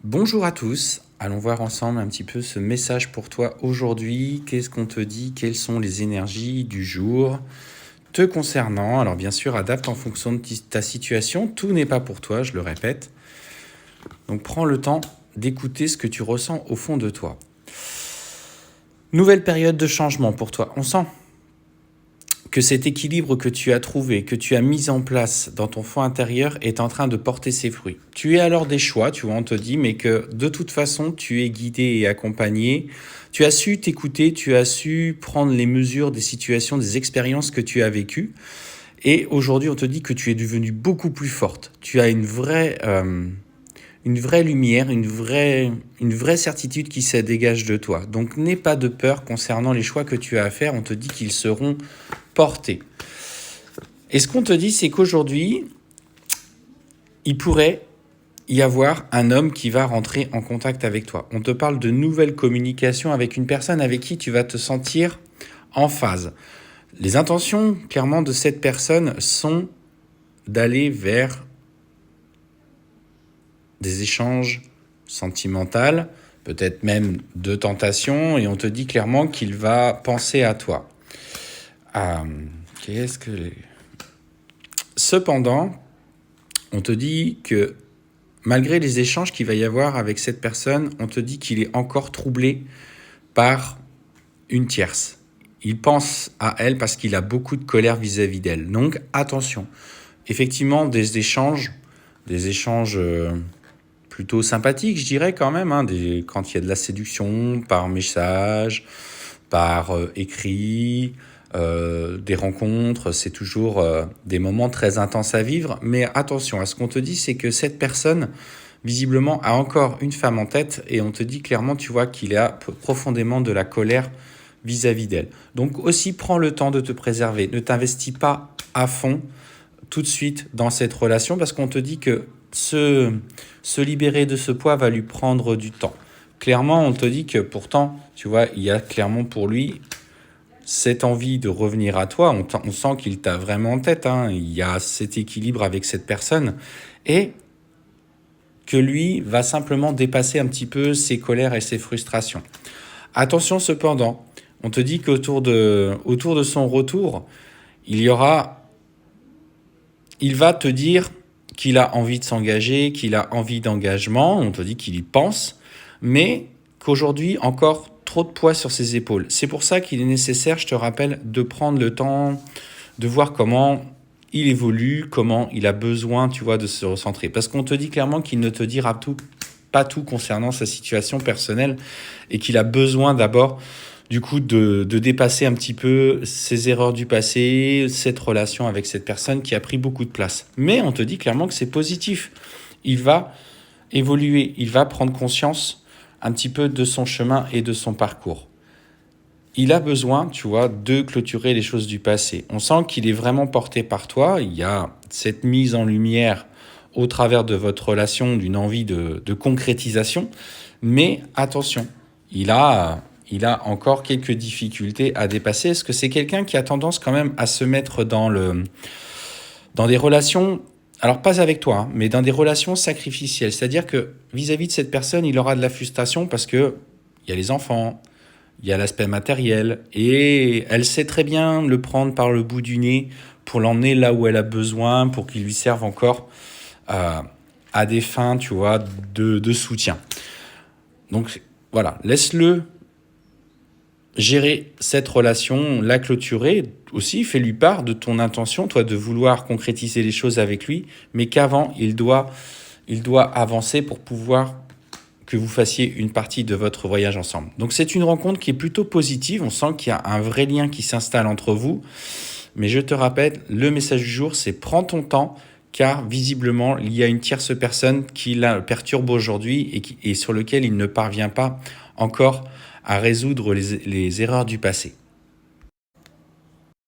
Bonjour à tous, allons voir ensemble un petit peu ce message pour toi aujourd'hui. Qu'est-ce qu'on te dit? Quelles sont les énergies du jour te concernant? Alors bien sûr, adapte en fonction de ta situation. Tout n'est pas pour toi, je le répète. Donc prends le temps d'écouter ce que tu ressens au fond de toi. Nouvelle période de changement pour toi. On sent que cet équilibre que tu as trouvé, que tu as mis en place dans ton fond intérieur est en train de porter ses fruits. Tu es alors des choix, tu vois, on te dit, mais que de toute façon, tu es guidé et accompagné. Tu as su t'écouter, tu as su prendre les mesures des situations, des expériences que tu as vécues. Et aujourd'hui, on te dit que tu es devenue beaucoup plus forte. Tu as une vraie lumière, une vraie certitude qui se dégage de toi. Donc, n'aie pas de peur concernant les choix que tu as à faire. On te dit qu'ils seront portés. Et ce qu'on te dit, c'est qu'aujourd'hui, il pourrait y avoir un homme qui va rentrer en contact avec toi. On te parle de nouvelles communications avec une personne avec qui tu vas te sentir en phase. Les intentions, clairement, de cette personne sont d'aller vers des échanges sentimentaux, peut-être même de tentation, et on te dit clairement qu'il va penser à toi. Cependant, on te dit que malgré les échanges qu'il va y avoir avec cette personne, on te dit qu'il est encore troublé par une tierce. Il pense à elle parce qu'il a beaucoup de colère vis-à-vis d'elle. Donc attention, effectivement des échanges plutôt sympathiques, je dirais quand même, quand il y a de la séduction par message, par écrit, des rencontres, c'est toujours des moments très intenses à vivre. Mais attention, à ce qu'on te dit, c'est que cette personne, visiblement, a encore une femme en tête et on te dit clairement, tu vois, qu'il a profondément de la colère vis-à-vis d'elle. Donc aussi, prends le temps de te préserver. Ne t'investis pas à fond tout de suite dans cette relation parce qu'on te dit que se libérer de ce poids va lui prendre du temps. Clairement, on te dit que pourtant, tu vois, il y a clairement pour lui cette envie de revenir à toi. On sent qu'il t'a vraiment en tête. Il y a cet équilibre avec cette personne et que lui va simplement dépasser un petit peu ses colères et ses frustrations. Attention cependant, on te dit qu'autour de son retour, il va te dire qu'il a envie de s'engager, qu'il a envie d'engagement, on te dit qu'il y pense, mais qu'aujourd'hui, encore trop de poids sur ses épaules. C'est pour ça qu'il est nécessaire, je te rappelle, de prendre le temps de voir comment il évolue, comment il a besoin, tu vois, de se recentrer. Parce qu'on te dit clairement qu'il ne te dira pas tout concernant sa situation personnelle et qu'il a besoin d'abord du coup de dépasser un petit peu ses erreurs du passé, cette relation avec cette personne qui a pris beaucoup de place. Mais on te dit clairement que c'est positif. Il va évoluer, il va prendre conscience un petit peu de son chemin et de son parcours. Il a besoin, tu vois, de clôturer les choses du passé. On sent qu'il est vraiment porté par toi. Il y a cette mise en lumière au travers de votre relation d'une envie de concrétisation. Mais attention, il a encore quelques difficultés à dépasser. Est-ce que c'est quelqu'un qui a tendance quand même à se mettre dans des relations, alors pas avec toi, mais dans des relations sacrificielles? C'est-à-dire que vis-à-vis de cette personne, il aura de la frustration parce que il y a les enfants, il y a l'aspect matériel, et elle sait très bien le prendre par le bout du nez pour l'emmener là où elle a besoin, pour qu'il lui serve encore à des fins, tu vois, de soutien. Donc voilà, laisse-le gérer cette relation, la clôturer. Aussi, fais-lui part de ton intention, toi, de vouloir concrétiser les choses avec lui, mais qu'avant, il doit avancer pour pouvoir que vous fassiez une partie de votre voyage ensemble. Donc c'est une rencontre qui est plutôt positive, on sent qu'il y a un vrai lien qui s'installe entre vous, mais je te rappelle, le message du jour, c'est prends ton temps, car visiblement, il y a une tierce personne qui la perturbe aujourd'hui et sur lequel il ne parvient pas encore à résoudre les erreurs du passé.